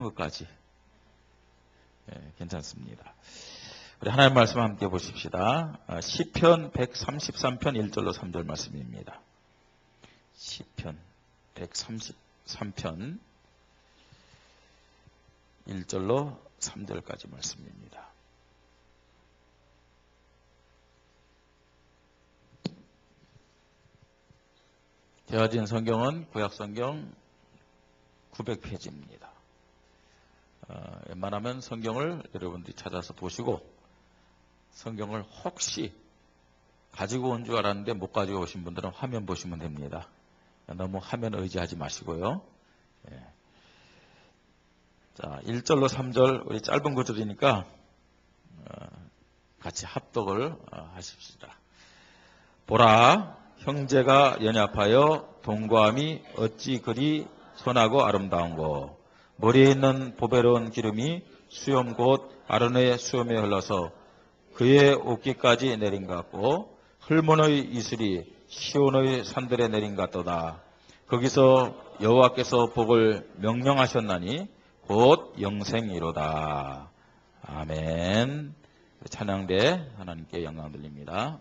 것까지 괜찮습니다. 우리 하나님 말씀 함께 보십시다. 시편 133편 1절로 3절 말씀입니다. 시편 133편 1절로 3절까지 말씀입니다. 제가 성경은 구약성경 900페이지입니다. 웬만하면 성경을 여러분들이 찾아서 보시고 성경을 혹시 가지고 온 줄 알았는데 못 가지고 오신 분들은 화면 보시면 됩니다. 너무 화면 의지하지 마시고요. 자, 1절로 3절 우리 짧은 구절이니까 같이 합독을 하십시다. 보라, 형제가 연합하여 동거함이 어찌 그리 선하고 아름다운고, 머리에 있는 보배로운 기름이 수염 곧 아론의 수염에 흘러서 그의 옷깃까지 내린 것 같고, 헐몬의 이슬이 시온의 산들에 내린 것 같도다. 거기서 여호와께서 복을 명령하셨나니 곧 영생이로다. 아멘. 찬양대 하나님께 영광 돌립니다.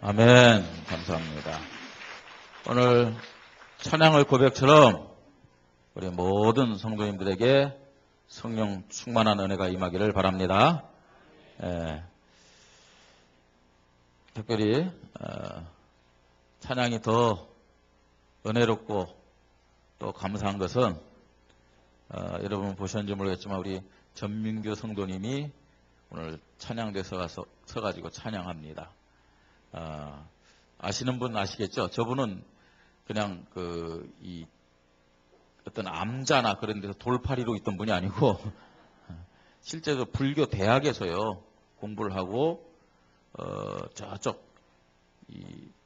아멘. 감사합니다. 오늘 찬양의 고백처럼 우리 모든 성도님들에게 성령 충만한 은혜가 임하기를 바랍니다. 특별히 찬양이 더 은혜롭고 또 감사한 것은 여러분 보셨는지 모르겠지만 우리 전민규 성도님이 오늘 찬양대에 서가지고 찬양합니다. 아시는 분 아시겠죠? 저분은 그냥 어떤 암자나 그런 데서 돌팔이로 있던 분이 아니고 실제로 불교 대학에서요 공부를 하고 저쪽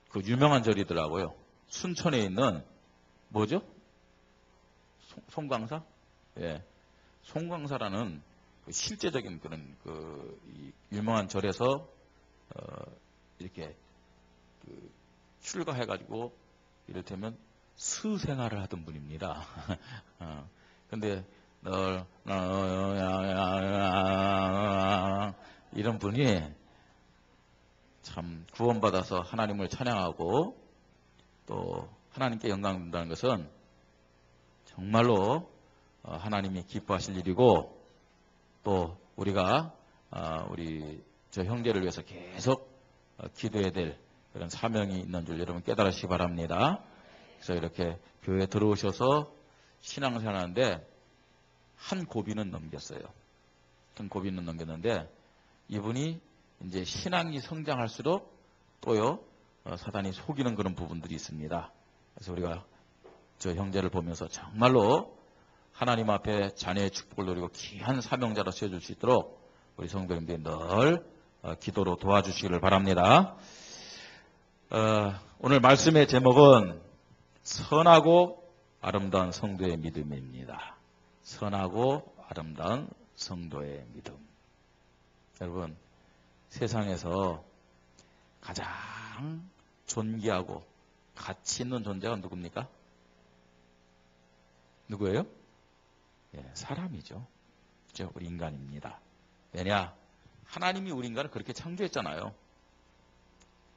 그 유명한 절이더라고요. 순천에 있는 뭐죠? 송광사? 예, 송광사라는 실제적인 그런 유명한 절에서 이렇게 출가해가지고 이를테면 수생활을 하던 분입니다. 근데 이런 분이 참 구원받아서 하나님을 찬양하고 또 하나님께 영광 받는다는 것은 정말로 하나님이 기뻐하실 일이고 또 우리가 우리 저 형제를 위해서 계속 기도해야 될 그런 사명이 있는 줄 여러분 깨달으시기 바랍니다. 그래서 이렇게 교회에 들어오셔서 신앙생활 하는데 한 고비는 넘겼어요. 한 고비는 넘겼는데 이분이 이제 신앙이 성장할수록 또요 사단이 속이는 그런 부분들이 있습니다. 그래서 우리가 저 형제를 보면서 정말로 하나님 앞에 자녀의 축복을 누리고 귀한 사명자로 세워줄 수 있도록 우리 성도님들이 늘 기도로 도와주시기를 바랍니다. 오늘 말씀의 제목은 선하고 아름다운 성도의 믿음입니다. 선하고 아름다운 성도의 믿음. 여러분, 세상에서 가장 존귀하고 가치 있는 존재가 누굽니까? 누구예요? 예, 사람이죠. 그렇죠? 우리 인간입니다. 왜냐? 하나님이 우리 인간을 그렇게 창조했잖아요.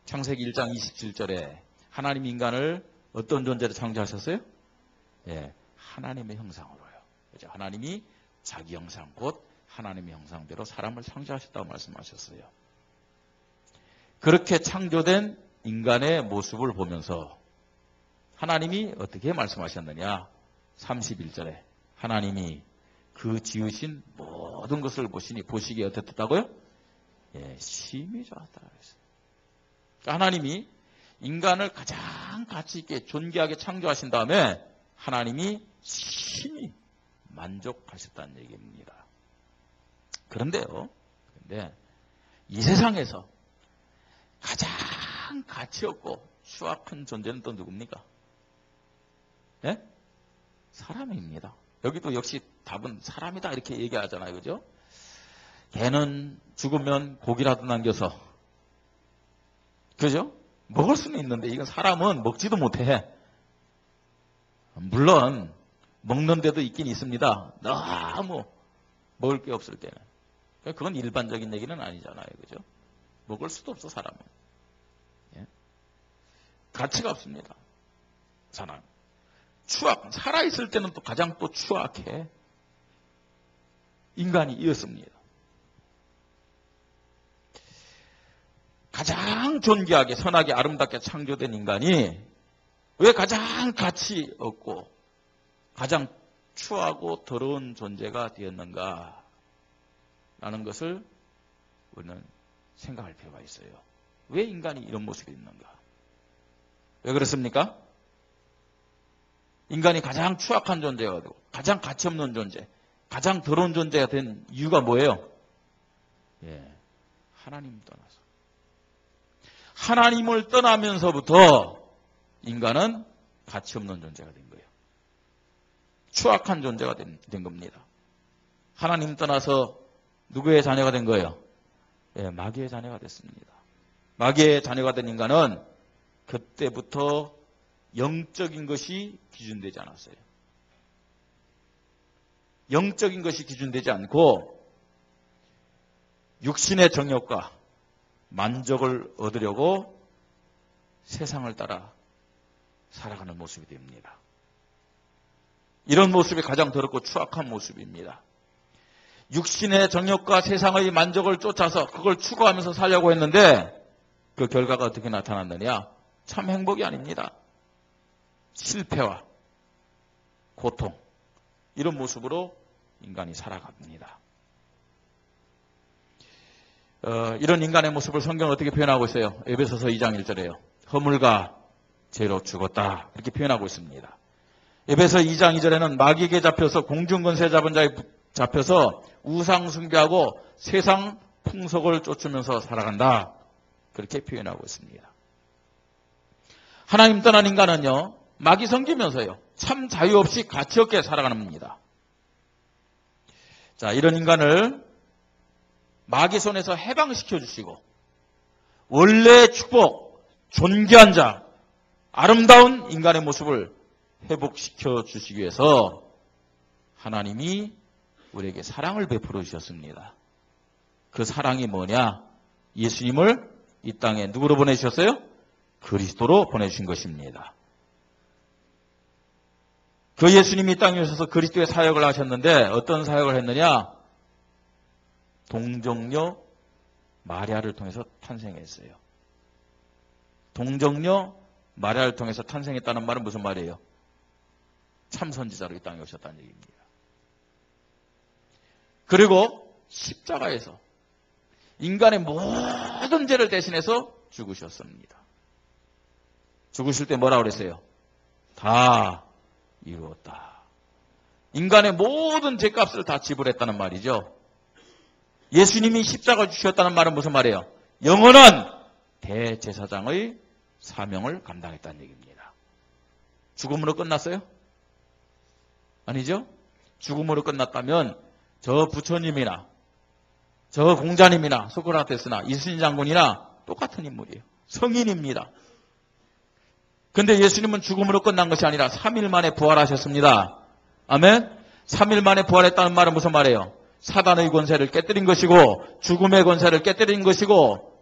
창세기 1장 27절에 하나님 인간을 어떤 존재로 창조하셨어요? 예, 하나님의 형상으로요. 그렇죠? 하나님이 자기 형상, 곧 하나님의 형상대로 사람을 창조하셨다고 말씀하셨어요. 그렇게 창조된 인간의 모습을 보면서 하나님이 어떻게 말씀하셨느냐? 31절에 하나님이 그 지으신 모든 것을 보시기에 어떻다고요? 예, 심히 좋았다 그랬어요. 그러니까 하나님이 인간을 가장 가치 있게 존귀하게 창조하신 다음에 하나님이 심히 만족하셨다는 얘기입니다. 그런데 이 세상에서 가장 가치 없고 추악한 존재는 또 누굽니까? 예? 사람입니다. 여기도 역시 답은 사람이다 이렇게 얘기하잖아요. 그죠? 개는 죽으면 고기라도 남겨서 그죠? 먹을 수는 있는데 이건 사람은 먹지도 못해. 물론 먹는 데도 있긴 있습니다. 너무 먹을 게 없을 때는. 그건 일반적인 얘기는 아니잖아요. 그죠? 먹을 수도 없어 사람은. 예? 가치가 없습니다. 사람. 추악, 살아있을 때는 또 가장 또 추악해. 인간이 이었습니다. 가장 존귀하게, 선하게, 아름답게 창조된 인간이 왜 가장 가치 없고 가장 추하고 더러운 존재가 되었는가? 라는 것을 우리는 생각할 필요가 있어요. 왜 인간이 이런 모습이 있는가? 왜 그렇습니까? 인간이 가장 추악한 존재가 되고 가장 가치 없는 존재, 가장 더러운 존재가 된 이유가 뭐예요? 예, 하나님 떠나서. 하나님을 떠나면서부터 인간은 가치 없는 존재가 된 거예요. 추악한 존재가 된 겁니다. 하나님 떠나서 누구의 자녀가 된 거예요? 예, 마귀의 자녀가 됐습니다. 마귀의 자녀가 된 인간은 그때부터 영적인 것이 기준되지 않았어요. 영적인 것이 기준되지 않고 육신의 정욕과 만족을 얻으려고 세상을 따라 살아가는 모습이 됩니다. 이런 모습이 가장 더럽고 추악한 모습입니다. 육신의 정욕과 세상의 만족을 쫓아서 그걸 추구하면서 살려고 했는데 그 결과가 어떻게 나타났느냐? 참 행복이 아닙니다. 실패와 고통, 이런 모습으로 인간이 살아갑니다. 이런 인간의 모습을 성경은 어떻게 표현하고 있어요? 에베소서 2장 1절에요. 허물과 죄로 죽었다 이렇게 표현하고 있습니다. 에베소 2장 2절에는 마귀에게 잡혀서 공중권세 잡은 자에 잡혀서 우상 숭배하고 세상 풍속을 쫓으면서 살아간다 그렇게 표현하고 있습니다. 하나님 떠난 인간은요, 마귀 섬기면서요, 참 자유 없이 가치 없게 살아갑니다. 자, 이런 인간을 마귀 손에서 해방시켜 주시고 원래의 축복, 존귀한 자, 아름다운 인간의 모습을 회복시켜 주시기 위해서 하나님이 우리에게 사랑을 베풀어 주셨습니다. 그 사랑이 뭐냐? 예수님을 이 땅에 누구로 보내주셨어요? 그리스도로 보내주신 것입니다. 그 예수님이 이 땅에 오셔서 그리스도의 사역을 하셨는데 어떤 사역을 했느냐? 동정녀 마리아를 통해서 탄생했어요. 동정녀 마리아를 통해서 탄생했다는 말은 무슨 말이에요? 참 선지자로 이 땅에 오셨다는 얘기입니다. 그리고 십자가에서 인간의 모든 죄를 대신해서 죽으셨습니다. 죽으실 때 뭐라고 그랬어요? 다 이루었다. 인간의 모든 죄값을 다 지불했다는 말이죠. 예수님이 십자가 주셨다는 말은 무슨 말이에요? 영원한 대제사장의 사명을 감당했다는 얘기입니다. 죽음으로 끝났어요? 아니죠? 죽음으로 끝났다면 저 부처님이나 저 공자님이나 소크라테스나 이순신 장군이나 똑같은 인물이에요. 성인입니다. 근데 예수님은 죽음으로 끝난 것이 아니라 3일 만에 부활하셨습니다. 아멘? 3일 만에 부활했다는 말은 무슨 말이에요? 사단의 권세를 깨뜨린 것이고 죽음의 권세를 깨뜨린 것이고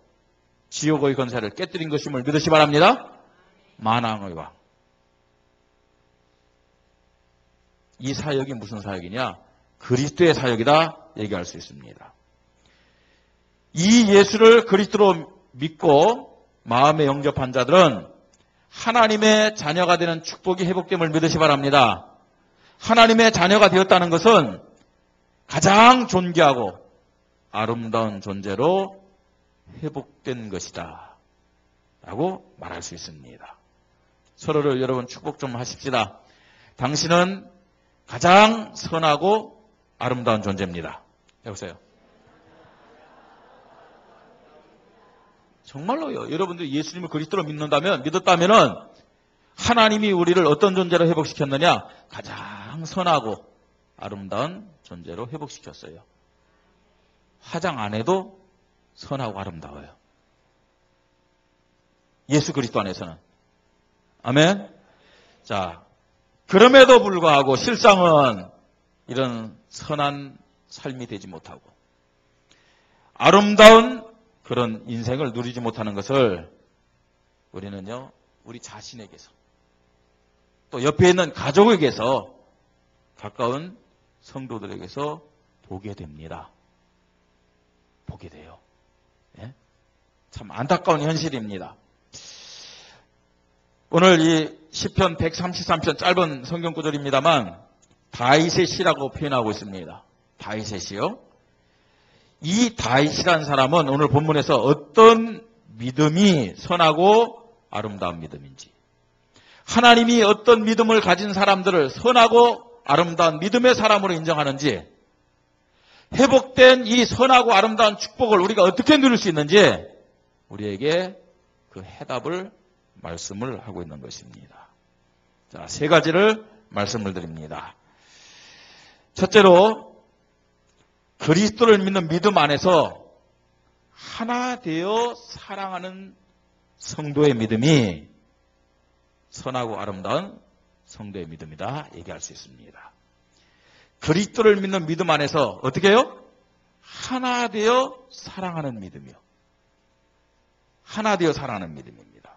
지옥의 권세를 깨뜨린 것임을 믿으시 바랍니다. 만왕의 왕. 이 사역이 무슨 사역이냐? 그리스도의 사역이다 얘기할 수 있습니다. 이 예수를 그리스도로 믿고 마음에 영접한 자들은 하나님의 자녀가 되는 축복이 회복됨을 믿으시 바랍니다. 하나님의 자녀가 되었다는 것은 가장 존귀하고 아름다운 존재로 회복된 것이다 라고 말할 수 있습니다. 서로를 여러분 축복 좀 하십시다. 당신은 가장 선하고 아름다운 존재입니다. 해보세요. 정말로요. 여러분들이 예수님을 그리스도로 믿었다면은 하나님이 우리를 어떤 존재로 회복시켰느냐? 가장 선하고 아름다운 존재로 회복시켰어요. 화장 안 해도 선하고 아름다워요. 예수 그리스도 안에서는. 아멘. 자, 그럼에도 불구하고 실상은 이런 선한 삶이 되지 못하고 아름다운 그런 인생을 누리지 못하는 것을 우리는요, 우리 자신에게서 또 옆에 있는 가족에게서 가까운 성도들에게서 보게 됩니다. 보게 돼요. 예? 참 안타까운 현실입니다. 오늘 이 시편 133편 짧은 성경 구절입니다만 다윗의 시라고 표현하고 있습니다. 다윗의 시요. 이 다윗이라는 사람은 오늘 본문에서 어떤 믿음이 선하고 아름다운 믿음인지, 하나님이 어떤 믿음을 가진 사람들을 선하고 아름다운 믿음의 사람으로 인정하는지, 회복된 이 선하고 아름다운 축복을 우리가 어떻게 누릴 수 있는지 우리에게 그 해답을 말씀을 하고 있는 것입니다. 자, 세 가지를 말씀을 드립니다. 첫째로 그리스도를 믿는 믿음 안에서 하나 되어 사랑하는 성도의 믿음이 선하고 아름다운 성도의 믿음이다 얘기할 수 있습니다. 그리스도를 믿는 믿음 안에서 어떻게 해요? 하나 되어 사랑하는 믿음이요. 하나 되어 사랑하는 믿음입니다.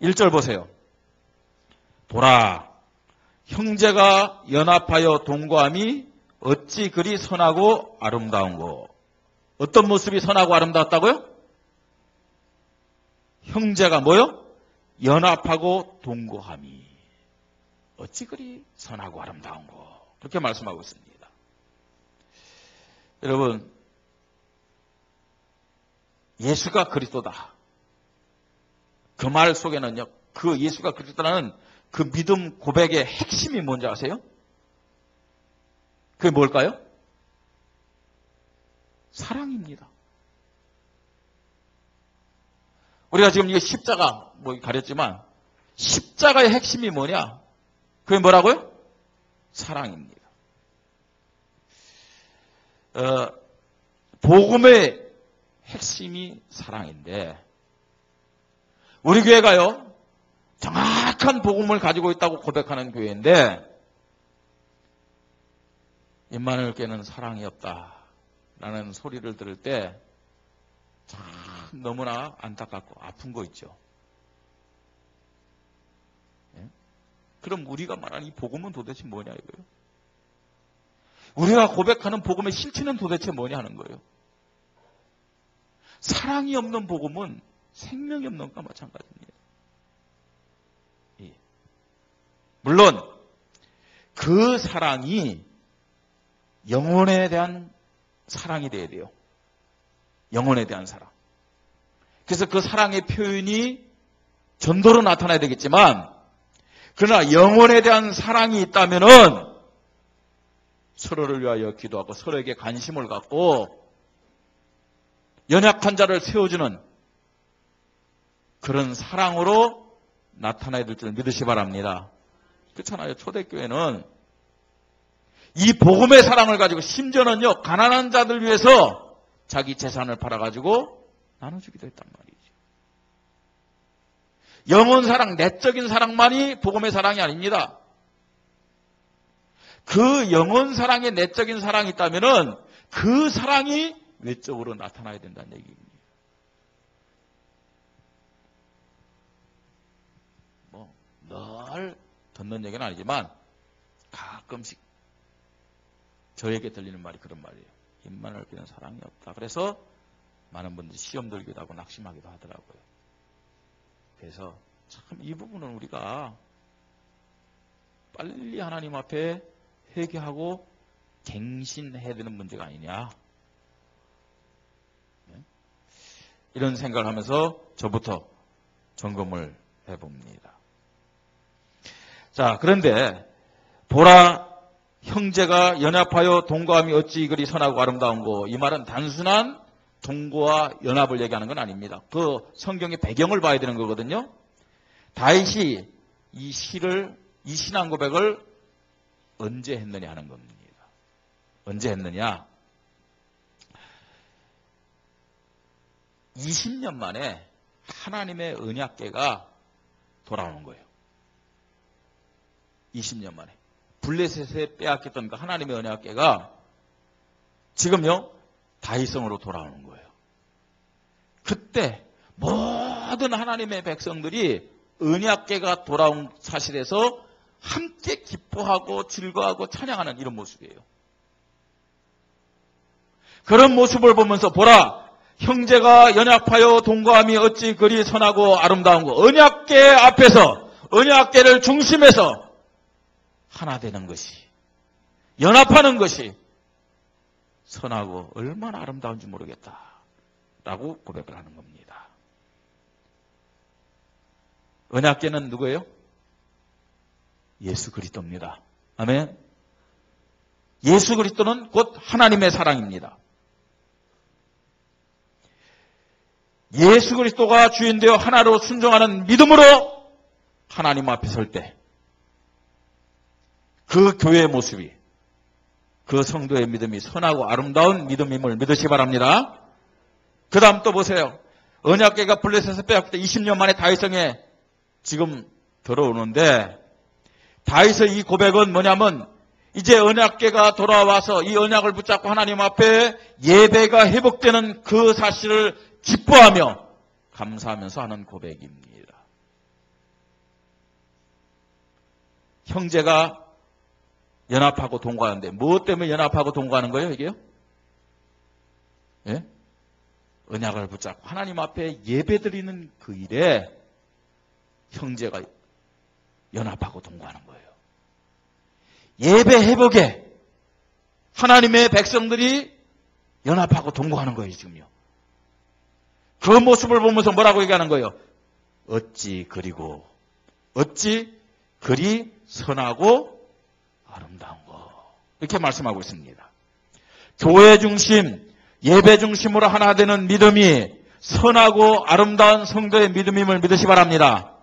1절 보세요. 보라, 형제가 연합하여 동거함이 어찌 그리 선하고 아름다운고. 어떤 모습이 선하고 아름다웠다고요? 형제가 뭐요? 연합하고 동거함이 어찌 그리 선하고 아름다운고. 그렇게 말씀하고 있습니다. 여러분, 예수가 그리스도다. 그 말 속에는요, 그 예수가 그리스도라는 그 믿음 고백의 핵심이 뭔지 아세요? 그게 뭘까요? 사랑입니다. 우리가 지금 이게 십자가 뭐 가렸지만 십자가의 핵심이 뭐냐? 그게 뭐라고요? 사랑입니다. 복음의 핵심이 사랑인데 우리 교회가요, 정확한 복음을 가지고 있다고 고백하는 교회인데 임마누엘 교회는 사랑이 없다 라는 소리를 들을 때 참 너무나 안타깝고 아픈 거 있죠. 예? 그럼 우리가 말하는 이 복음은 도대체 뭐냐 이거예요. 우리가 고백하는 복음의 실체는 도대체 뭐냐 하는 거예요. 사랑이 없는 복음은 생명이 없는 것과 마찬가지입니다. 예. 물론 그 사랑이 영혼에 대한 사랑이 되어야 돼요. 영혼에 대한 사랑. 그래서 그 사랑의 표현이 전도로 나타나야 되겠지만, 그러나 영혼에 대한 사랑이 있다면은 서로를 위하여 기도하고 서로에게 관심을 갖고 연약한 자를 세워주는 그런 사랑으로 나타나야 될 줄 믿으시 바랍니다. 그렇잖아요. 초대교회는 이 복음의 사랑을 가지고 심지어는요, 가난한 자들 위해서 자기 재산을 팔아가지고 나눠주기도 했단 말이죠. 영혼 사랑, 내적인 사랑만이 복음의 사랑이 아닙니다. 그 영혼 사랑에 내적인 사랑이 있다면은 그 사랑이 외적으로 나타나야 된다는 얘기입니다. 늘 듣는 얘기는 아니지만 가끔씩 저에게 들리는 말이 그런 말이에요. 입만 넓히는 사랑이 없다. 그래서 많은 분들이 시험 들기도 하고 낙심하기도 하더라고요. 그래서 참 이 부분은 우리가 빨리 하나님 앞에 회개하고 갱신해야 되는 문제가 아니냐. 이런 생각을 하면서 저부터 점검을 해봅니다. 자, 그런데 보라 형제가 연합하여 동거함이 어찌 그리 선하고 아름다운고, 이 말은 단순한 동거와 연합을 얘기하는 건 아닙니다. 그 성경의 배경을 봐야 되는 거거든요. 다윗이 이 신앙 고백을 언제 했느냐 하는 겁니다. 언제 했느냐? 20년 만에 하나님의 언약궤가 돌아오는 거예요. 20년 만에. 블레셋에 빼앗겼던 그 하나님의 언약궤가 지금요, 다윗성으로 돌아오는 거예요. 그때 모든 하나님의 백성들이 언약궤가 돌아온 사실에서 함께 기뻐하고 즐거워하고 찬양하는 이런 모습이에요. 그런 모습을 보면서 보라, 형제가 연합하여 동거함이 어찌 그리 선하고 아름다운고, 언약궤 앞에서 언약궤를 중심에서 하나 되는 것이, 연합하는 것이 선하고 얼마나 아름다운지 모르겠다라고 고백을 하는 겁니다. 언약궤는 누구예요? 예수 그리스도입니다. 아멘. 예수 그리스도는 곧 하나님의 사랑입니다. 예수 그리스도가 주인되어 하나로 순종하는 믿음으로 하나님 앞에 설 때 그 교회의 모습이, 그 성도의 믿음이 선하고 아름다운 믿음임을 믿으시기 바랍니다. 그 다음 또 보세요. 언약궤가 블레셋에서 빼앗길 때 20년 만에 다윗성에 지금 들어오는데, 다윗의 이 고백은 뭐냐면, 이제 언약궤가 돌아와서 이 언약을 붙잡고 하나님 앞에 예배가 회복되는 그 사실을 기뻐하며 감사하면서 하는 고백입니다. 형제가 연합하고 동거하는데 무엇 때문에 연합하고 동거하는 거예요, 이게요? 예? 언약을 붙잡고 하나님 앞에 예배드리는 그 일에 형제가 연합하고 동거하는 거예요. 예배 회복에 하나님의 백성들이 연합하고 동거하는 거예요, 지금요. 그 모습을 보면서 뭐라고 얘기하는 거예요? 어찌 그리 선하고 아름다운 거. 이렇게 말씀하고 있습니다. 교회 중심, 예배 중심으로 하나 되는 믿음이 선하고 아름다운 성도의 믿음임을 믿으시 바랍니다.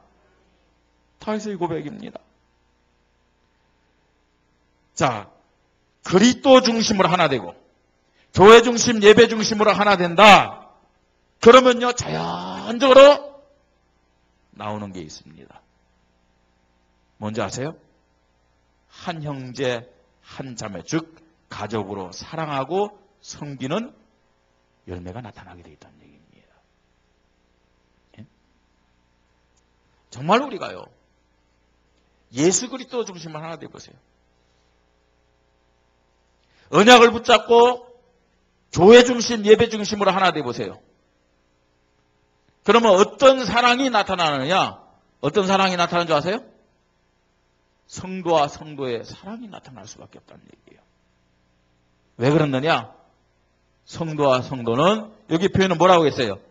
다윗의 고백입니다. 자, 그리스도 중심으로 하나 되고 교회 중심, 예배 중심으로 하나 된다. 그러면요, 자연적으로 나오는 게 있습니다. 뭔지 아세요? 한 형제, 한 자매, 즉 가족으로 사랑하고 섬기는 열매가 나타나게 되어 있다는 얘기입니다. 예? 정말 우리가요, 예수 그리스도 중심을 하나 되어보세요. 언약을 붙잡고 교회 중심, 예배 중심으로 하나 되어보세요. 그러면 어떤 사랑이 나타나느냐? 어떤 사랑이 나타나는 줄 아세요? 성도와 성도의 사랑이 나타날 수밖에 없다는 얘기예요. 왜 그러느냐? 성도와 성도는 여기 표현은 뭐라고 했어요?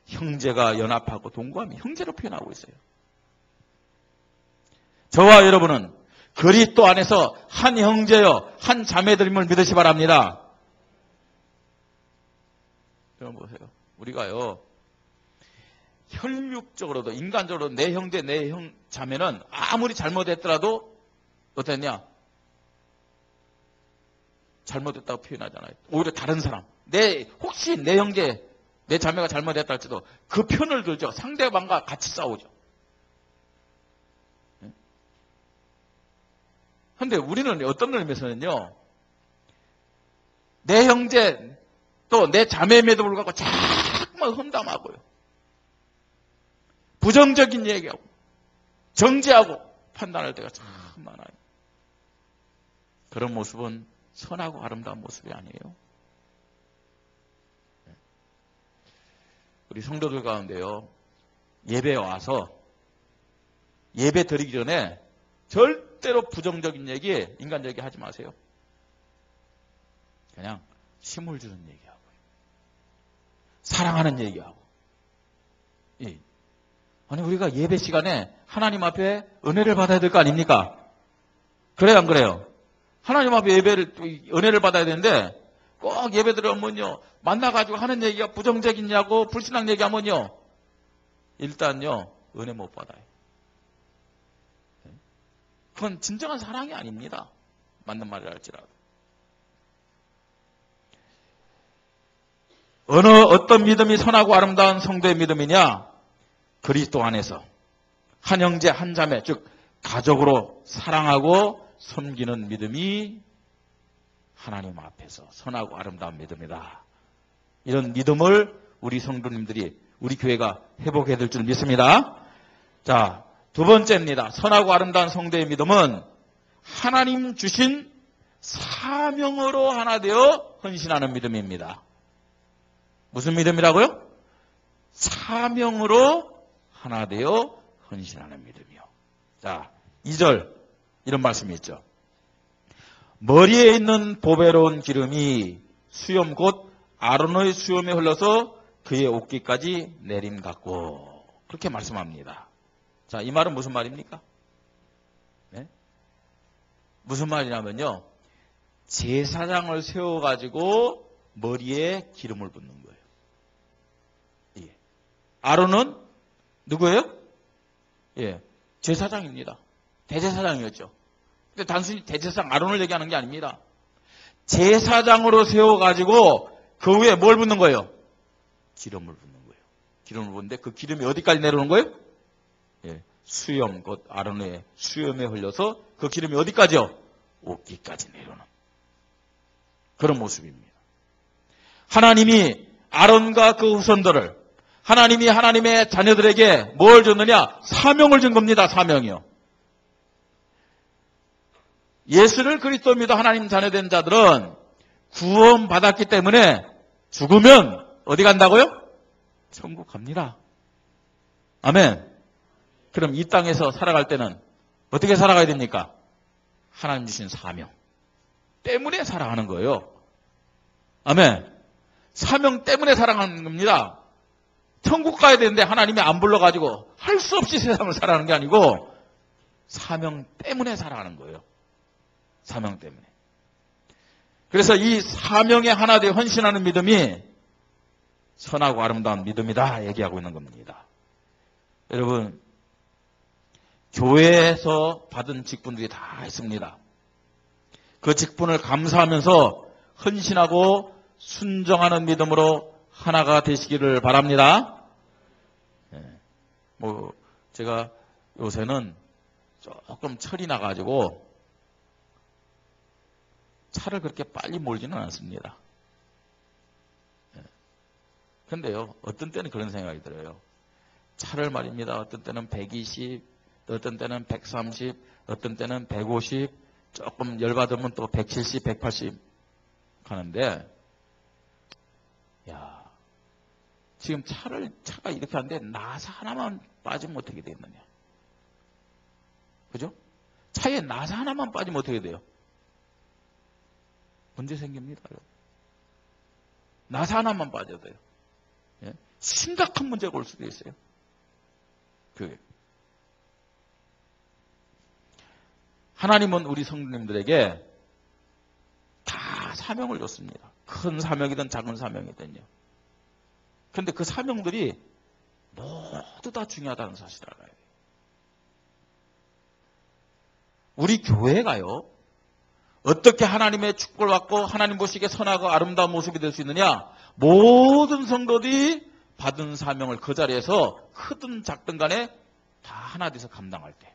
형제가 연합하고 동거하며 형제로 표현하고 있어요. 저와 여러분은 그리스도 안에서 한 형제여 한 자매들임을 믿으시 바랍니다. 여러분 보세요. 우리가요, 혈육적으로도 인간적으로 내 형제 내 자매는 아무리 잘못했더라도 어땠냐? 잘못했다고 표현하잖아요. 오히려 다른 사람, 혹시 내 형제 내 자매가 잘못했다 할지도 그 편을 들죠. 상대방과 같이 싸우죠. 그런데 우리는 어떤 의미에서는요, 내 형제 또 내 자매임에도 불구하고 자꾸만 험담하고요, 부정적인 얘기하고 정죄하고 판단할 때가 참 많아요. 그런 모습은 선하고 아름다운 모습이 아니에요. 우리 성도들 가운데요, 예배에 와서 예배 드리기 전에 절대로 부정적인 얘기, 인간 얘기 하지 마세요. 그냥 힘을 주는 얘기하고 사랑하는 얘기하고. 아니 우리가 예배 시간에 하나님 앞에 은혜를 받아야 될 거 아닙니까? 그래요 안 그래요? 하나님 앞에 은혜를 받아야 되는데 꼭 예배 들어오면요, 만나가지고 하는 얘기가 부정적이냐고 불신앙 얘기하면요, 일단요 은혜 못 받아요. 그건 진정한 사랑이 아닙니다. 맞는 말을 할지라도. 어떤 믿음이 선하고 아름다운 성도의 믿음이냐? 그리스도 안에서 한 형제 한 자매, 즉 가족으로 사랑하고 섬기는 믿음이 하나님 앞에서 선하고 아름다운 믿음이다. 이런 믿음을 우리 성도님들이, 우리 교회가 회복해야 될 줄 믿습니다. 자, 두 번째입니다. 선하고 아름다운 성도의 믿음은 하나님 주신 사명으로 하나 되어 헌신하는 믿음입니다. 무슨 믿음이라고요? 사명으로 하나 되어 헌신하는 믿음이요. 자, 2절 이런 말씀이 있죠. 머리에 있는 보배로운 기름이 수염 곧 아론의 수염에 흘러서 그의 옷깃까지 내림 같고, 그렇게 말씀합니다. 자, 이 말은 무슨 말입니까? 네? 무슨 말이냐면요, 제사장을 세워가지고 머리에 기름을 붓는 거예요. 예. 아론은 누구예요? 예, 제사장입니다. 대제사장이었죠. 근데 단순히 대제사장 아론을 얘기하는 게 아닙니다. 제사장으로 세워가지고 그 위에 뭘 붓는 거예요? 기름을 붓는 거예요. 기름을 붓는데 그 기름이 어디까지 내려오는 거예요? 예, 수염, 곧 아론의 수염에 흘려서 그 기름이 어디까지요? 옷깃까지 내려오는 그런 모습입니다. 하나님이 아론과 그 후손들을, 하나님이 하나님의 자녀들에게 뭘 줬느냐? 사명을 준 겁니다. 사명이요. 예수를 그리스도 믿어 하나님 자녀된 자들은 구원받았기 때문에 죽으면 어디 간다고요? 천국 갑니다. 아멘. 그럼 이 땅에서 살아갈 때는 어떻게 살아가야 됩니까? 하나님 주신 사명 때문에 살아가는 거예요. 아멘. 사명 때문에 살아가는 겁니다. 천국 가야 되는데 하나님이 안 불러가지고 할 수 없이 세상을 살아가는 게 아니고 사명 때문에 살아가는 거예요. 사명 때문에. 그래서 이 사명에 하나 되어 헌신하는 믿음이 선하고 아름다운 믿음이다 얘기하고 있는 겁니다. 여러분, 교회에서 받은 직분들이 다 있습니다. 그 직분을 감사하면서 헌신하고 순종하는 믿음으로 하나가 되시기를 바랍니다. 제가 요새는 조금 철이 나가지고 차를 그렇게 빨리 몰지는 않습니다. 근데요, 어떤 때는 그런 생각이 들어요. 차를 말입니다. 어떤 때는 120, 어떤 때는 130, 어떤 때는 150, 조금 열받으면 또 170, 180 가는데, 야, 지금 차가 이렇게 하는데 나사 하나만 빠지면 어떻게 되겠느냐. 그죠? 차에 나사 하나만 빠지면 어떻게 돼요? 문제 생깁니다. 나사 하나만 빠져도 돼요. 예? 심각한 문제가 올 수도 있어요. 그게. 하나님은 우리 성도님들에게 다 사명을 줬습니다. 큰 사명이든 작은 사명이든요. 그런데 그 사명들이 모두 다 중요하다는 사실을 알아야 돼요. 우리 교회가요, 어떻게 하나님의 축복을 받고 하나님 보시기에 선하고 아름다운 모습이 될 수 있느냐? 모든 성도들이 받은 사명을 그 자리에서 크든 작든 간에 다 하나 돼서 감당할 때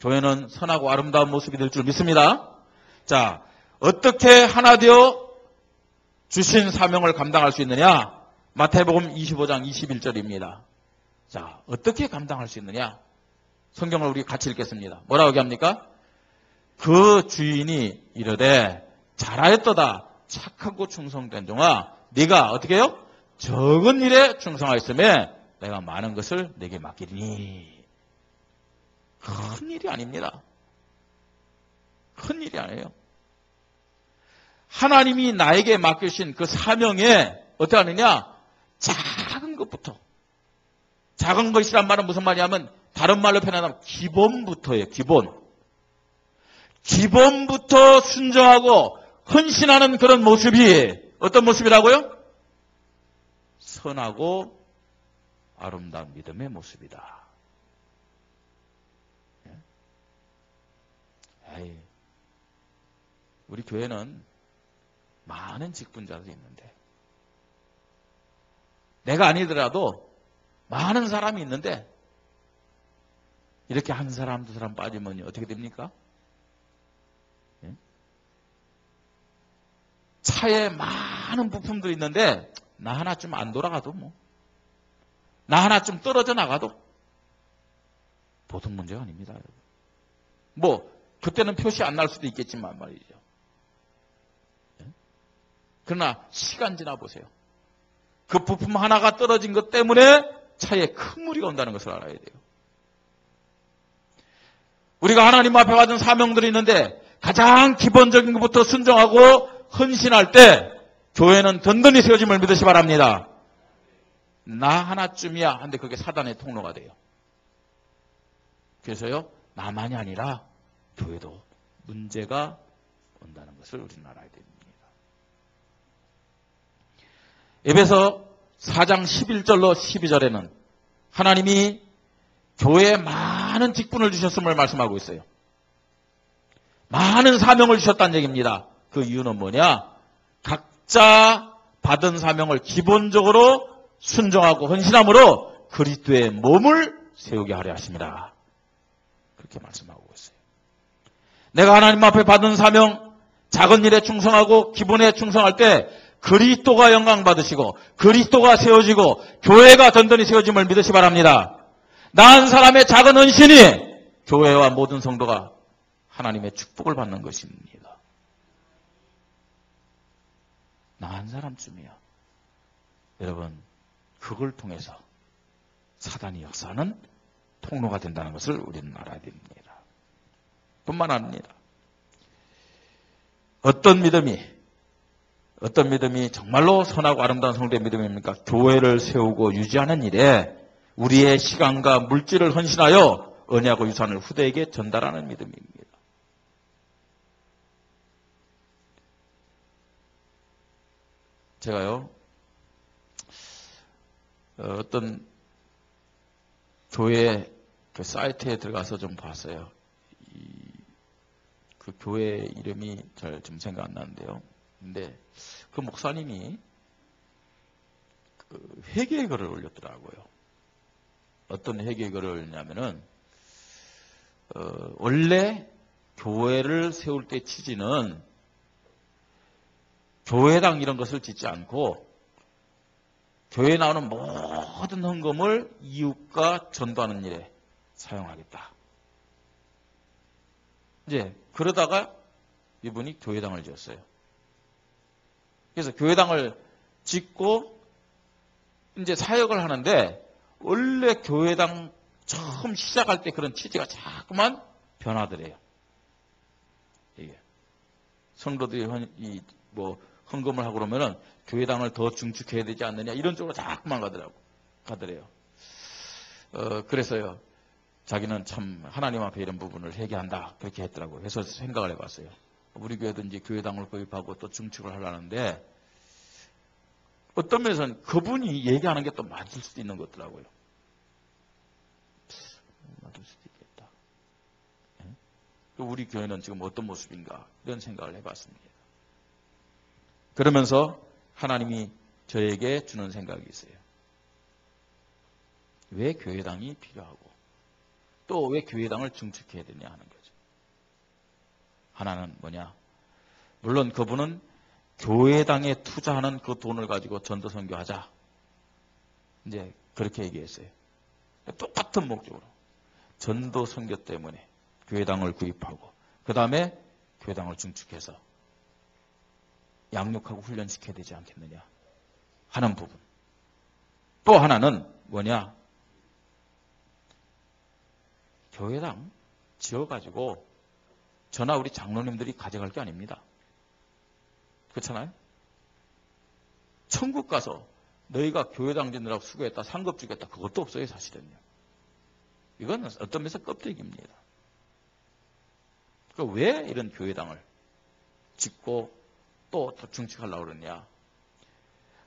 교회는 선하고 아름다운 모습이 될 줄 믿습니다. 자, 어떻게 하나 되어 주신 사명을 감당할 수 있느냐? 마태복음 25장 21절입니다. 자, 어떻게 감당할 수 있느냐? 성경을 우리 같이 읽겠습니다. 뭐라고 얘기합니까? 그 주인이 이르되 잘하였도다 착하고 충성된 종아 네가 어떻게 해요? 적은 일에 충성하였으며 내가 많은 것을 네게 맡기리니. 큰 일이 아닙니다. 큰 일이 아니에요. 하나님이 나에게 맡기신 그 사명에 어떻게 하느냐? 작은 것부터. 작은 것이란 말은 무슨 말이냐면 다른 말로 표현하면 기본부터예요. 기본부터 순종하고 헌신하는 그런 모습이 어떤 모습이라고요? 선하고 아름다운 믿음의 모습이다. 에이, 우리 교회는 많은 직분자들이 있는데 내가 아니더라도 많은 사람이 있는데 이렇게 한 사람 두 사람 빠지면 어떻게 됩니까? 예? 차에 많은 부품들이 있는데 나 하나쯤 안 돌아가도 나 하나쯤 떨어져 나가도 보통 문제가 아닙니다. 여러분. 그때는 표시 안 날 수도 있겠지만 말이죠. 예? 그러나 시간 지나 보세요. 그 부품 하나가 떨어진 것 때문에 차에 큰 무리가 온다는 것을 알아야 돼요. 우리가 하나님 앞에 받은 사명들이 있는데 가장 기본적인 것부터 순종하고 헌신할 때 교회는 든든히 세워짐을 믿으시 바랍니다. 나 하나쯤이야 한데 그게 사단의 통로가 돼요. 그래서요, 나만이 아니라 교회도 문제가 온다는 것을 우리는 알아야 됩니다. 에베소 4장 11절로 12절에는 하나님이 교회에 많은 직분을 주셨음을 말씀하고 있어요. 많은 사명을 주셨다는 얘기입니다. 그 이유는 뭐냐? 각자 받은 사명을 기본적으로 순종하고 헌신함으로 그리스도의 몸을 세우게 하려 하십니다. 그렇게 말씀하고 있어요. 내가 하나님 앞에 받은 사명, 작은 일에 충성하고 기본에 충성할 때 그리스도가 영광 받으시고 그리스도가 세워지고 교회가 든든히 세워짐을 믿으시 바랍니다. 나 한 사람의 작은 헌신이 교회와 모든 성도가 하나님의 축복을 받는 것입니다. 나 한 사람쯤이야. 여러분, 그걸 통해서 사단이 역사하는 통로가 된다는 것을 우리는 알아야 됩니다. 뿐만 아닙니다. 어떤 믿음이 정말로 선하고 아름다운 성도의 믿음입니까? 교회를 세우고 유지하는 일에 우리의 시간과 물질을 헌신하여 언약과 유산을 후대에게 전달하는 믿음입니다. 제가요, 어떤 교회 그 사이트에 들어가서 좀 봤어요. 그 교회 이름이 잘 좀 생각 안 나는데요. 근데 그 목사님이 그 회개의 글을 올렸더라고요. 어떤 회개의 글을 올렸냐면은 원래 교회를 세울 때 취지는 교회당 이런 것을 짓지 않고 교회에 나오는 모든 헌금을 이웃과 전도하는 일에 사용하겠다. 이제 그러다가 이분이 교회당을 지었어요. 그래서 교회당을 짓고 이제 사역을 하는데 원래 교회당 처음 시작할 때 그런 취지가 자꾸만 변화더래요. 이게 성도들이 헌금을 하고 그러면은 교회당을 더 증축해야 되지 않느냐 이런 쪽으로 자꾸만 가더래요. 그래서요. 자기는 참 하나님 앞에 이런 부분을 회개한다 그렇게 했더라고요. 그래서 생각을 해봤어요. 우리 교회도 이제 교회당을 구입하고 또 증축을 하려는데 어떤 면에서는 그분이 얘기하는 게 또 맞을 수도 있는 것 같더라고요. 맞을 수도 있겠다. 우리 교회는 지금 어떤 모습인가 이런 생각을 해봤습니다. 그러면서 하나님이 저에게 주는 생각이 있어요. 왜 교회당이 필요하고 또 왜 교회당을 증축해야 되냐 하는 거죠. 하나는 뭐냐? 물론 그분은 교회당에 투자하는 그 돈을 가지고 전도 선교하자. 이제 그렇게 얘기했어요. 똑같은 목적으로. 전도 선교 때문에 교회당을 구입하고 그 다음에 교회당을 증축해서 양육하고 훈련시켜야 되지 않겠느냐 하는 부분. 또 하나는 뭐냐? 교회당 지어가지고 저나 우리 장로님들이 가져갈 게 아닙니다. 그렇잖아요? 천국 가서 너희가 교회당 짓느라고 수고했다, 상급 주겠다 그것도 없어요 사실은요. 이건 어떤 면에서 껍데기입니다. 그러니까 왜 이런 교회당을 짓고 또 증축하려고 그러냐?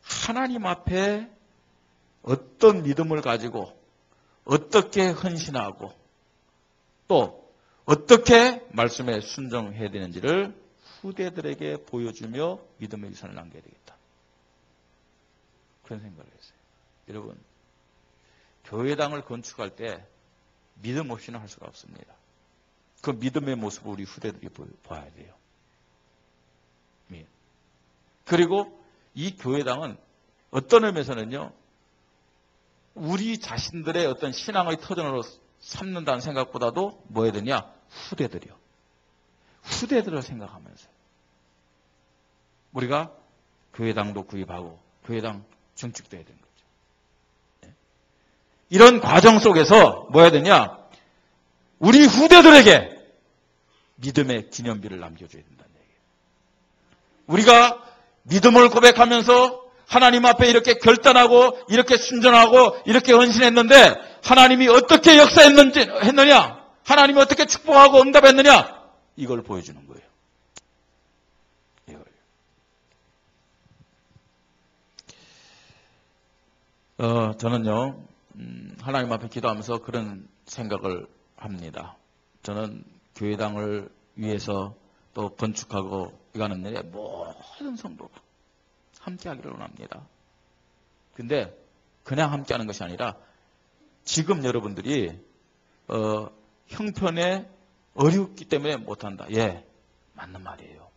하나님 앞에 어떤 믿음을 가지고 어떻게 헌신하고 또 어떻게 말씀에 순종해야 되는지를 후대들에게 보여주며 믿음의 유산을 남겨야 되겠다. 그런 생각을 했어요. 여러분, 교회당을 건축할 때 믿음 없이는 할 수가 없습니다. 그 믿음의 모습을 우리 후대들이 봐야 돼요. 그리고 이 교회당은 어떤 의미에서는요, 우리 자신들의 어떤 신앙의 터전으로 삼는다는 생각보다도 뭐 해야 되냐? 후대들이요. 후대들을 생각하면서 우리가 교회당도 구입하고 교회당 증축도 해야 되는 거죠. 이런 과정 속에서 뭐 해야 되냐? 우리 후대들에게 믿음의 기념비를 남겨줘야 된다는 얘기예요. 우리가 믿음을 고백하면서 하나님 앞에 이렇게 결단하고 이렇게 순전하고 이렇게 헌신했는데 하나님이 어떻게 역사했느냐? 하나님이 어떻게 축복하고 응답했느냐? 이걸 보여주는 거예요. 저는요, 하나님 앞에 기도하면서 그런 생각을 합니다. 저는 교회당을 위해서 또 건축하고 가는 일에 모든 성도가 함께하기를 원합니다. 근데 그냥 함께하는 것이 아니라 지금 여러분들이 형편에 어렵기 때문에 못한다. 예, 맞는 말이에요.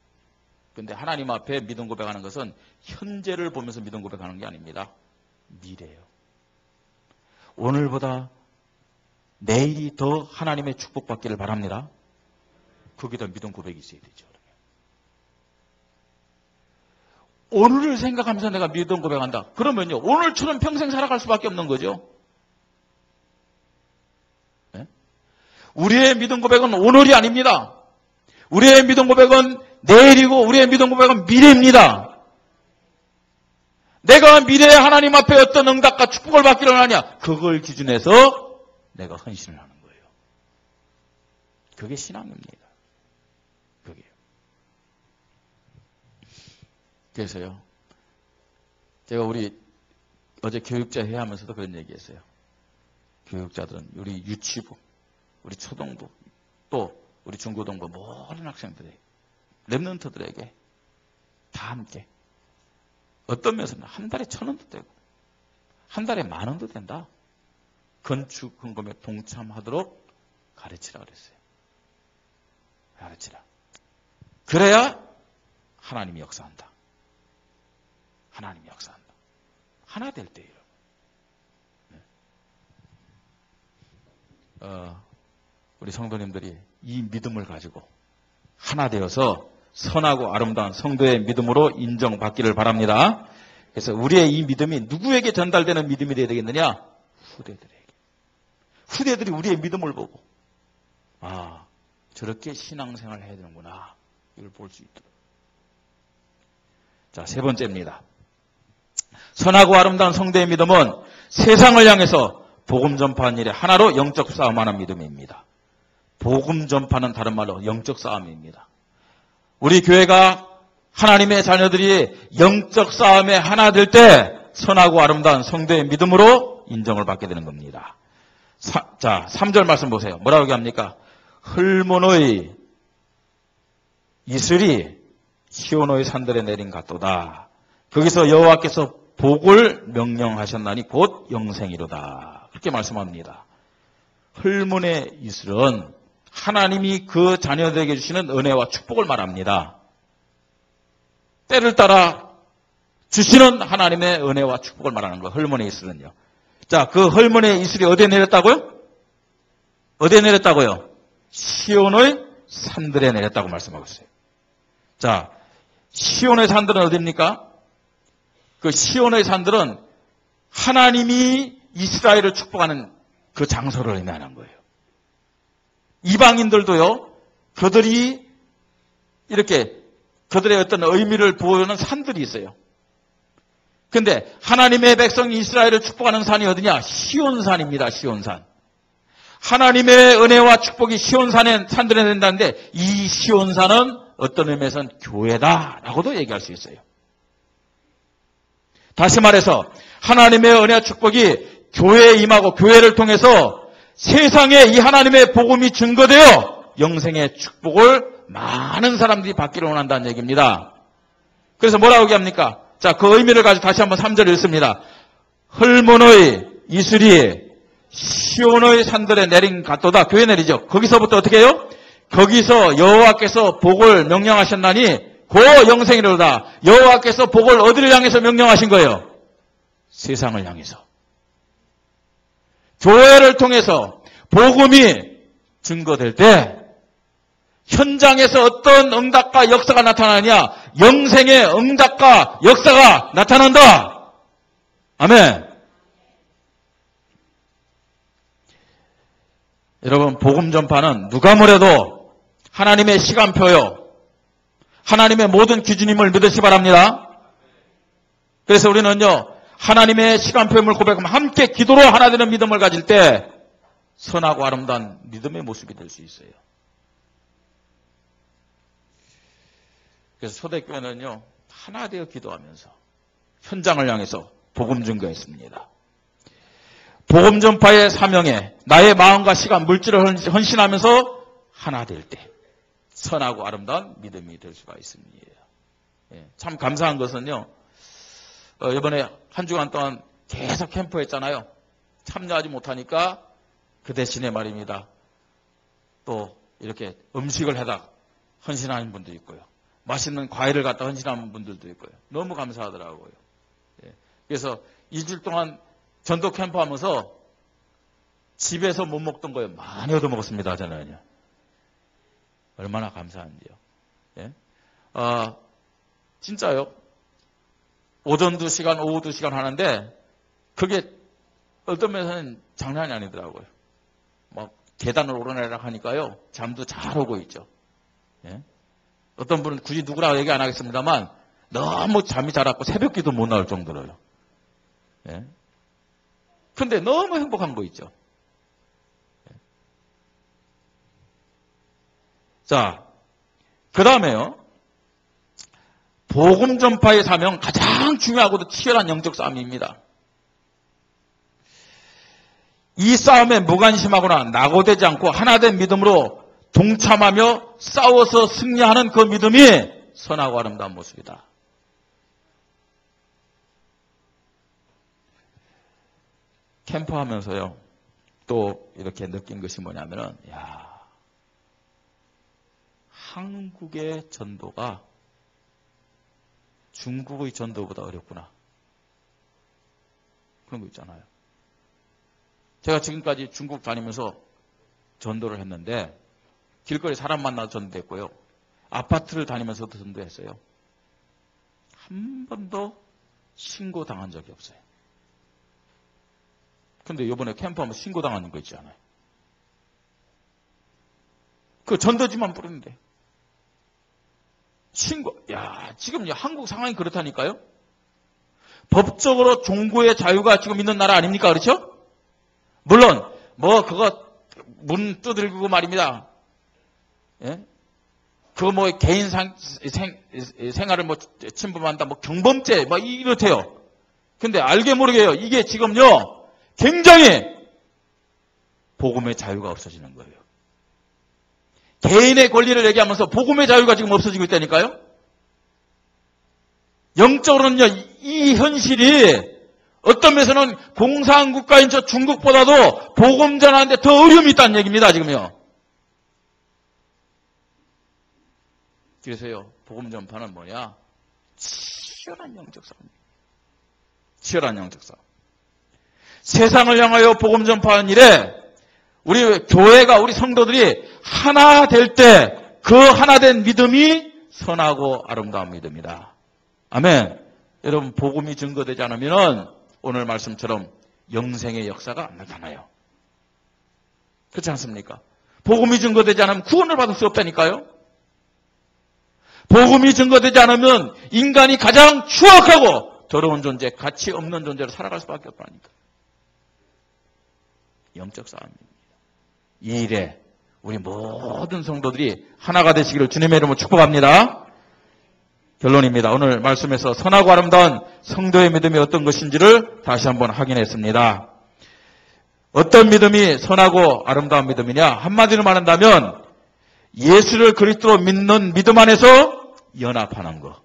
근데 하나님 앞에 믿음 고백하는 것은 현재를 보면서 믿음 고백하는 게 아닙니다. 미래예요. 오늘보다 내일이 더 하나님의 축복받기를 바랍니다. 거기다 믿음 고백이 있어야 되죠. 오늘을 생각하면서 내가 믿음 고백한다. 그러면요, 오늘처럼 평생 살아갈 수밖에 없는 거죠. 네? 우리의 믿음 고백은 오늘이 아닙니다. 우리의 믿음 고백은 내일이고 우리의 믿음 고백은 미래입니다. 내가 미래에 하나님 앞에 어떤 응답과 축복을 받기를 하냐, 그걸 기준해서 내가 헌신을 하는 거예요. 그게 신앙입니다. 그게요. 그래서요, 제가 우리 어제 교육자 회의하면서도 그런 얘기했어요. 교육자들은 우리 유치부, 우리 초등부, 또 우리 중고등부 모든 학생들에게, 랩런트들에게 다 함께 어떤 면에서는 한 달에 1,000원도 되고 한 달에 10,000원도 된다. 건축 헌금에 동참하도록 가르치라 그랬어요. 가르치라. 그래야 하나님이 역사한다. 하나님이 역사한다. 하나 될 때예요. 우리 성도님들이 이 믿음을 가지고 하나 되어서 선하고 아름다운 성도의 믿음으로 인정받기를 바랍니다. 그래서 우리의 이 믿음이 누구에게 전달되는 믿음이 되어야 되겠느냐? 후대들에게. 후대들이 우리의 믿음을 보고 아, 저렇게 신앙생활을 해야 되는구나. 이걸 볼 수 있도록. 자, 세 번째입니다. 선하고 아름다운 성도의 믿음은 세상을 향해서 복음 전파하는 일에 하나로 영적 싸움하는 믿음입니다. 복음 전파는 다른 말로 영적 싸움입니다. 우리 교회가 하나님의 자녀들이 영적 싸움에 하나 될 때 선하고 아름다운 성도의 믿음으로 인정을 받게 되는 겁니다. 자, 3절 말씀 보세요. 뭐라고 합니까? 헐몬의 이슬이 시온의 산들에 내린 같도다. 거기서 여호와께서 복을 명령하셨나니 곧 영생이로다. 그렇게 말씀합니다. 헐몬의 이슬은 하나님이 그 자녀들에게 주시는 은혜와 축복을 말합니다. 때를 따라 주시는 하나님의 은혜와 축복을 말하는 거예요. 헐몬의 이슬은요. 자, 그 헐몬의 이슬이 어디에 내렸다고요? 어디에 내렸다고요? 시온의 산들에 내렸다고 말씀하고 있어요. 자, 시온의 산들은 어디입니까? 그 시온의 산들은 하나님이 이스라엘을 축복하는 그 장소를 의미하는 거예요. 이방인들도요, 그들이 이렇게 그들의 어떤 의미를 보여주는 산들이 있어요. 근데 하나님의 백성 이스라엘을 축복하는 산이 어디냐? 시온산입니다. 시온산. 하나님의 은혜와 축복이 시온산에 산들에 된다는데 이 시온산은 어떤 의미에서는 교회다라고도 얘기할 수 있어요. 다시 말해서 하나님의 은혜와 축복이 교회에 임하고 교회를 통해서 세상에 이 하나님의 복음이 증거되어 영생의 축복을 많은 사람들이 받기를 원한다는 얘기입니다. 그래서 뭐라고 얘기합니까? 자, 그 의미를 가지고 다시 한번 3절 읽습니다. 헐몬의 이슬이 시온의 산들에 내린 같도다. 교회 내리죠. 거기서부터 어떻게 해요? 거기서 여호와께서 복을 명령하셨나니 고 영생이로다. 여호와께서 복을 어디를 향해서 명령하신 거예요? 세상을 향해서. 교회를 통해서 복음이 증거될 때 현장에서 어떤 응답과 역사가 나타나냐? 영생의 응답과 역사가 나타난다. 아멘. 여러분, 복음 전파는 누가 뭐래도 하나님의 시간표요. 하나님의 모든 기준임을 믿으시 바랍니다. 그래서 우리는요, 하나님의 시간표임을 고백하면 함께 기도로 하나 되는 믿음을 가질 때 선하고 아름다운 믿음의 모습이 될 수 있어요. 그래서 초대교회는요, 하나 되어 기도하면서 현장을 향해서 복음 증거했습니다. 복음 전파의 사명에 나의 마음과 시간, 물질을 헌신하면서 하나 될 때 선하고 아름다운 믿음이 될 수가 있습니다. 참 감사한 것은요, 이번에 한 주간 동안 계속 캠프했잖아요. 참여하지 못하니까 그 대신에 말입니다. 또 이렇게 음식을 해다 헌신하는 분도 있고요. 맛있는 과일을 갖다 헌신하는 분들도 있고요. 너무 감사하더라고요. 그래서 2주 동안 전도 캠프 하면서 집에서 못 먹던 거예요. 많이 얻어먹었습니다. 저는요. 얼마나 감사한지요. 예? 진짜요. 오전 2시간, 오후 2시간 하는데 그게 어떤 면에서는 장난이 아니더라고요. 막 계단을 오르내리락 하니까요. 잠도 잘 오고 있죠. 예? 어떤 분은 굳이 누구라고 얘기 안 하겠습니다만 너무 잠이 잘 왔고 새벽기도 못 나올 정도로요. 예? 근데 너무 행복한 거 있죠. 예? 자, 그 다음에요. 복음 전파의 사명 가장 중요하고도 치열한 영적 싸움입니다. 이 싸움에 무관심하거나 낙오되지 않고 하나된 믿음으로 동참하며 싸워서 승리하는 그 믿음이 선하고 아름다운 모습이다. 캠프하면서요, 또 이렇게 느낀 것이 뭐냐면은, 한국의 전도가 중국의 전도보다 어렵구나. 그런 거 있잖아요. 제가 지금까지 중국 다니면서 전도를 했는데 길거리 사람 만나서 전도했고요. 아파트를 다니면서도 전도했어요. 한 번도 신고당한 적이 없어요. 근데 이번에 캠프하면 신고당하는 거 있지 않아요. 그 전도지만 부르는데. 지금 한국 상황이 그렇다니까요? 법적으로 종교의 자유가 지금 있는 나라 아닙니까? 그렇죠? 물론, 그거 문 두들기고 말입니다. 예? 그거 개인 생활을 침범한다, 경범죄, 이렇대요. 근데 알게 모르게요. 이게 지금요, 굉장히 복음의 자유가 없어지는 거예요. 개인의 권리를 얘기하면서 복음의 자유가 지금 없어지고 있다니까요? 영적으로는요, 이 현실이 어떤 면에서는 공산국가인 저 중국보다도 복음 전하는데 더 어려움이 있다는 얘기입니다, 지금요. 그래서요, 복음 전파는 뭐냐? 치열한 영적 싸움입니다. 치열한 영적 싸움. 세상을 향하여 복음 전파하는 일에 우리 교회가, 우리 성도들이 하나 될 때 그 하나 된 믿음이 선하고 아름다운 믿음이다. 아멘. 여러분, 복음이 증거되지 않으면 오늘 말씀처럼 영생의 역사가 안 나타나요. 그렇지 않습니까? 복음이 증거되지 않으면 구원을 받을 수 없다니까요. 복음이 증거되지 않으면 인간이 가장 추악하고 더러운 존재, 가치 없는 존재로 살아갈 수밖에 없다니까. 영적 싸움입니다. 이 일에 우리 모든 성도들이 하나가 되시기를 주님의 이름으로 축복합니다. 결론입니다. 오늘 말씀에서 선하고 아름다운 성도의 믿음이 어떤 것인지를 다시 한번 확인했습니다. 어떤 믿음이 선하고 아름다운 믿음이냐? 한마디로 말한다면 예수를 그리스도로 믿는 믿음 안에서 연합하는 것.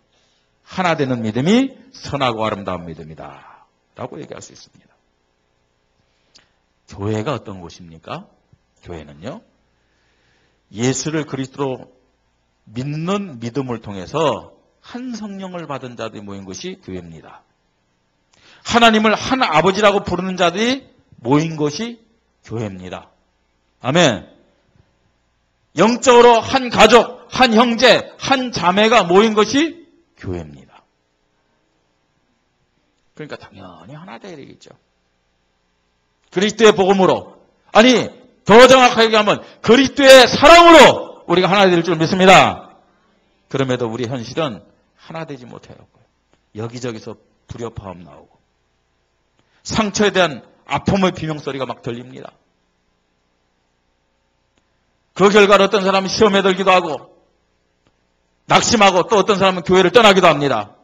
하나 되는 믿음이 선하고 아름다운 믿음이다. 라고 얘기할 수 있습니다. 교회가 어떤 곳입니까? 교회는요, 예수를 그리스도로 믿는 믿음을 통해서 한 성령을 받은 자들이 모인 것이 교회입니다. 하나님을 한 아버지라고 부르는 자들이 모인 것이 교회입니다. 아멘. 영적으로 한 가족, 한 형제, 한 자매가 모인 것이 교회입니다. 그러니까 당연히 하나 되어야 되겠죠. 그리스도의 복음으로, 아니 더 정확하게 얘기하면 그리스도의 사랑으로 우리가 하나 될 줄 믿습니다. 그럼에도 우리 현실은 하나 되지 못해요. 여기저기서 불협화음 나오고 상처에 대한 아픔의 비명소리가 막 들립니다. 그 결과로 어떤 사람은 시험에 들기도 하고 낙심하고 또 어떤 사람은 교회를 떠나기도 합니다.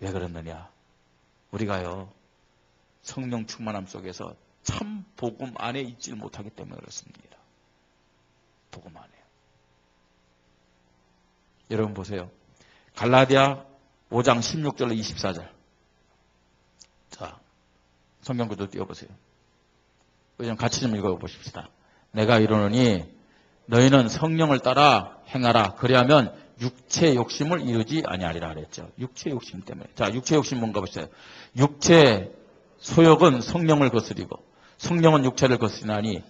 왜 그러느냐? 우리가요, 성령 충만함 속에서 참 복음 안에 있지 못하기 때문에 그렇습니다. 복음 안에요. 여러분 보세요. 갈라디아 5장 16절로 24절. 자, 성경구도 띄워보세요. 좀 같이 좀 읽어보십시다. 내가 이르노니 너희는 성령을 따라 행하라. 그리하면 육체 욕심을 이루지 아니하리라 그랬죠. 육체 욕심 때문에. 자, 육체 욕심 뭔가 보세요. 육체 소욕은 성령을 거스리고 성령은 육체를 거스리나니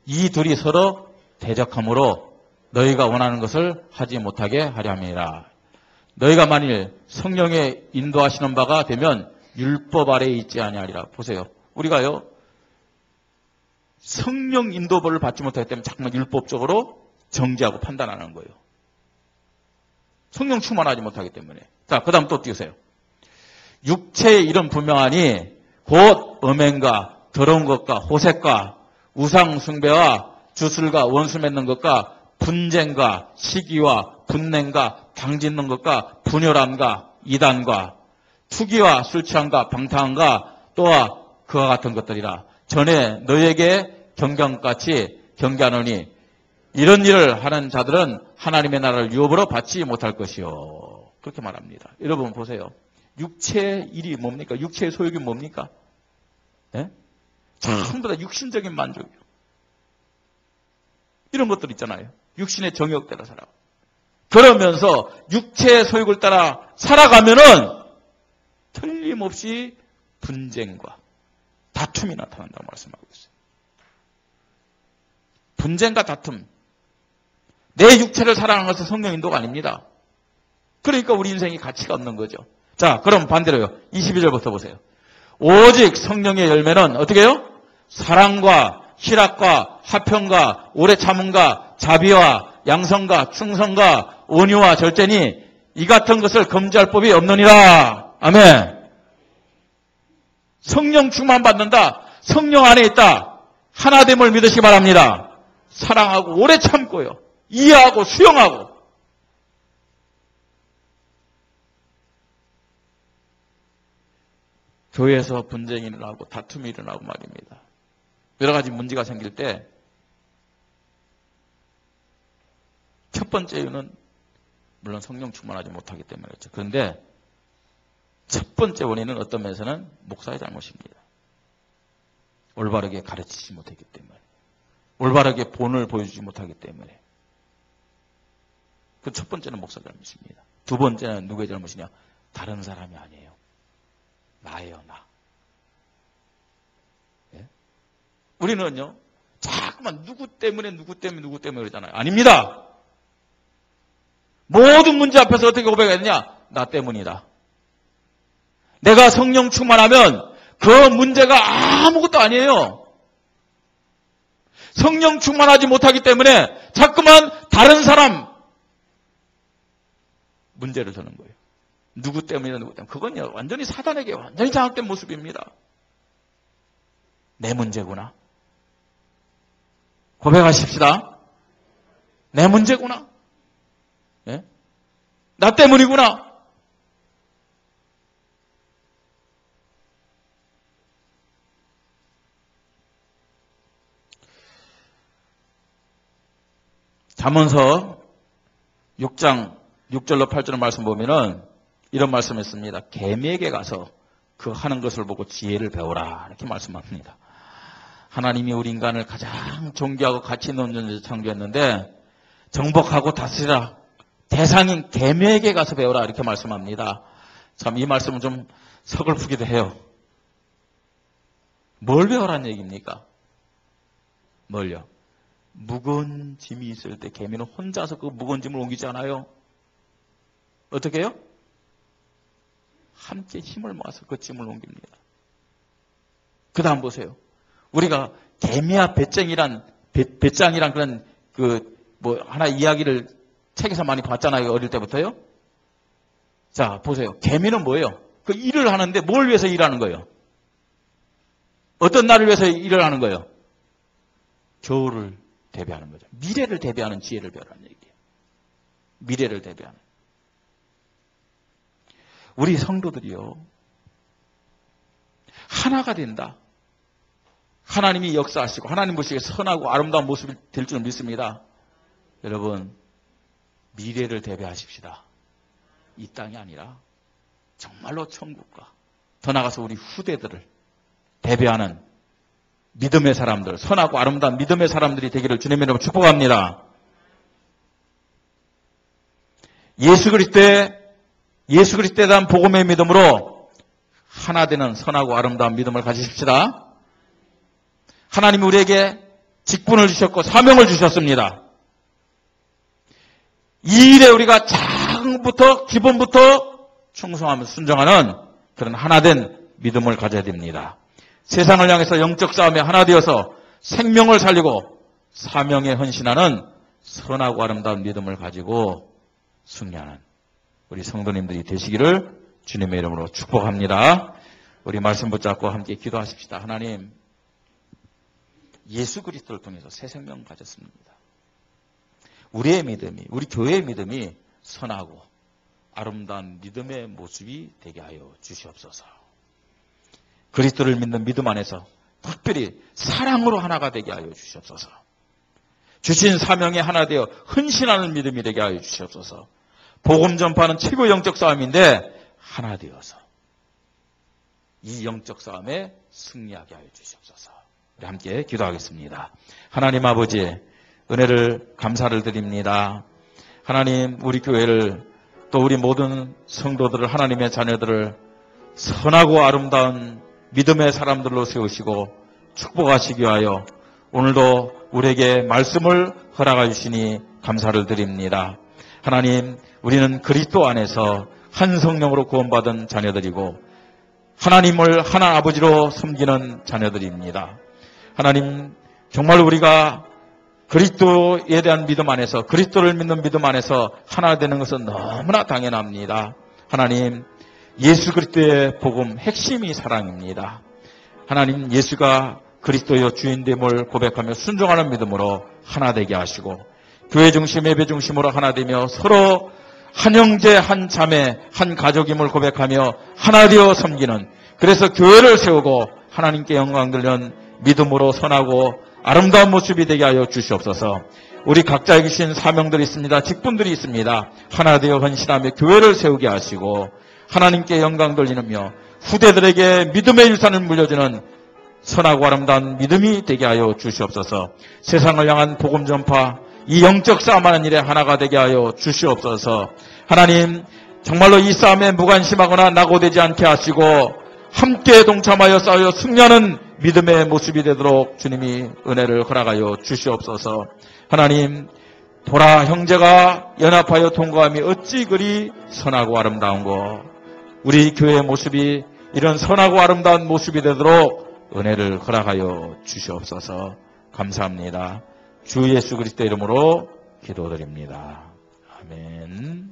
이 둘이 서로 대적함으로 너희가 원하는 것을 하지 못하게 하려 함이라. 너희가 만일 성령의 인도하시는 바가 되면 율법 아래에 있지 아니하리라. 보세요. 우리가요, 성령 인도를 받지 못하기 때문에 자꾸만 율법적으로 정죄하고 판단하는 거예요. 성령 충만하지 못하기 때문에. 자, 그 다음 또 띄우세요. 육체의 이름 분명하니 곧 음행과 더러운 것과 호색과 우상 숭배와 주술과 원수 맺는 것과 분쟁과 시기와 분냉과 당짓는 것과 분열함과 이단과 투기와 술 취함과 방탕함과 또한 그와 같은 것들이라. 전에 너희에게 경경같이 경계하노니 이런 일을 하는 자들은 하나님의 나라를 유업으로 받지 못할 것이요. 그렇게 말합니다. 여러분 보세요. 육체의 일이 뭡니까? 육체의 소욕이 뭡니까? 네? 전부 다 육신적인 만족이요. 이런 것들 있잖아요. 육신의 정욕대로 살아. 그러면서 육체의 소욕을 따라 살아가면은 틀림없이 분쟁과 다툼이 나타난다고 말씀하고 있어요. 분쟁과 다툼. 내 육체를 사랑하는 것은 성령 인도가 아닙니다. 그러니까 우리 인생이 가치가 없는 거죠. 자, 그럼 반대로요. 22절부터 보세요. 오직 성령의 열매는 어떻게 해요? 사랑과 희락과 화평과 오래 참음과 자비와 양성과 충성과 온유와 절제니 이 같은 것을 금지할 법이 없느니라. 아멘. 성령 충만 받는다. 성령 안에 있다. 하나됨을 믿으시기 바랍니다. 사랑하고 오래 참고요. 이해하고 수용하고. 교회에서 분쟁이 일어나고 다툼이 일어나고 말입니다. 여러 가지 문제가 생길 때 첫 번째 이유는 물론 성령 충만하지 못하기 때문이죠. 그런데 첫 번째 원인은 어떤 면에서는 목사의 잘못입니다. 올바르게 가르치지 못했기 때문에. 올바르게 본을 보여주지 못하기 때문에. 그 첫 번째는 목사 잘못입니다. 두 번째는 누구의 잘못이냐? 다른 사람이 아니에요. 나예요, 나. 예? 우리는요, 자꾸만 누구 때문에 그러잖아요. 아닙니다. 모든 문제 앞에서 어떻게 고백했느냐? 나 때문이다. 내가 성령 충만하면 그 문제가 아무것도 아니에요. 성령 충만하지 못하기 때문에 자꾸만 다른 사람 문제를 저는 거예요. 누구 때문이다. 그건요, 완전히 사단에게 완전히 장악된 모습입니다. 내 문제구나. 고백하십시다. 내 문제구나. 예? 나 때문이구나. 잠언서 6장 6절로 8절의 말씀 보면은 이런 말씀했습니다. 개미에게 가서 그 하는 것을 보고 지혜를 배워라. 이렇게 말씀합니다. 하나님이 우리 인간을 가장 존귀하고 가치 있는 존재로 창조했는데 정복하고 다스리라. 대상인 개미에게 가서 배워라. 이렇게 말씀합니다. 참 이 말씀은 좀 서글프기도 해요. 뭘 배우라는 얘기입니까? 뭘요? 무거운 짐이 있을 때 개미는 혼자서 그 무거운 짐을 옮기지 않아요. 어떻게 해요? 함께 힘을 모아서 그 짐을 옮깁니다. 그 다음 보세요. 우리가 개미와 배짱이란 그런 하나 이야기를 책에서 많이 봤잖아요. 어릴 때부터요. 자, 보세요. 개미는 뭐예요? 그 일을 하는데 뭘 위해서 일하는 거예요? 어떤 날을 위해서 일을 하는 거예요? 겨울을 대비하는 거죠. 미래를 대비하는 지혜를 배우라는 얘기예요. 미래를 대비하는. 우리 성도들이요. 하나가 된다. 하나님이 역사하시고 하나님 보시기에 선하고 아름다운 모습이 될 줄 믿습니다. 여러분, 미래를 대비하십시다. 이 땅이 아니라 정말로 천국과 더 나아가서 우리 후대들을 대비하는 믿음의 사람들, 선하고 아름다운 믿음의 사람들이 되기를 주님의 이름으로 축복합니다. 예수 그리스도에 대한 복음의 믿음으로 하나 되는 선하고 아름다운 믿음을 가지십시다. 하나님이 우리에게 직분을 주셨고 사명을 주셨습니다. 이 일에 우리가 작은부터 기본부터 충성하면서 순종하는 그런 하나된 믿음을 가져야 됩니다. 세상을 향해서 영적 싸움에 하나 되어서 생명을 살리고 사명에 헌신하는 선하고 아름다운 믿음을 가지고 승리하는 우리 성도님들이 되시기를 주님의 이름으로 축복합니다. 우리 말씀 붙잡고 함께 기도하십시다. 하나님, 예수 그리스도를 통해서 새 생명 가졌습니다. 우리의 믿음이, 우리 교회의 믿음이 선하고 아름다운 믿음의 모습이 되게 하여 주시옵소서. 그리스도를 믿는 믿음 안에서 특별히 사랑으로 하나가 되게 하여 주시옵소서. 주신 사명에 하나 되어 헌신하는 믿음이 되게 하여 주시옵소서. 복음 전파는 최고 영적 싸움인데 하나 되어서 이 영적 싸움에 승리하게 하여 주시옵소서. 우리 함께 기도하겠습니다. 하나님 아버지, 은혜를 감사를 드립니다. 하나님, 우리 교회를 또 우리 모든 성도들을, 하나님의 자녀들을 선하고 아름다운 믿음의 사람들로 세우시고 축복하시기 위하여 오늘도 우리에게 말씀을 허락해 주시니 감사를 드립니다. 하나님, 우리는 그리스도 안에서 한 성령으로 구원받은 자녀들이고 하나님을 하나 아버지로 섬기는 자녀들입니다. 하나님, 정말 우리가 그리스도에 대한 믿음 안에서, 그리스도를 믿는 믿음 안에서 하나 되는 것은 너무나 당연합니다. 하나님, 예수 그리스도의 복음 핵심이 사랑입니다. 하나님, 예수가 그리스도의 주인됨을 고백하며 순종하는 믿음으로 하나 되게 하시고 교회 중심, 예배 중심으로 하나 되며 서로 한 형제, 한 자매, 한 가족임을 고백하며 하나 되어 섬기는, 그래서 교회를 세우고 하나님께 영광 돌리는 믿음으로 선하고 아름다운 모습이 되게 하여 주시옵소서. 우리 각자에 계신 사명들이 있습니다. 직분들이 있습니다. 하나 되어 헌신하며 교회를 세우게 하시고 하나님께 영광 돌리며 후대들에게 믿음의 유산을 물려주는 선하고 아름다운 믿음이 되게 하여 주시옵소서. 세상을 향한 복음 전파, 이 영적 싸움하는 일에 하나가 되게 하여 주시옵소서. 하나님, 정말로 이 싸움에 무관심하거나 낙오되지 않게 하시고 함께 동참하여 싸워 승리하는 믿음의 모습이 되도록 주님이 은혜를 허락하여 주시옵소서. 하나님, 보라, 형제가 연합하여 통과함이 어찌 그리 선하고 아름다운고, 우리 교회의 모습이 이런 선하고 아름다운 모습이 되도록 은혜를 허락하여 주시옵소서. 감사합니다. 주 예수 그리스도 이름으로 기도드립니다. 아멘.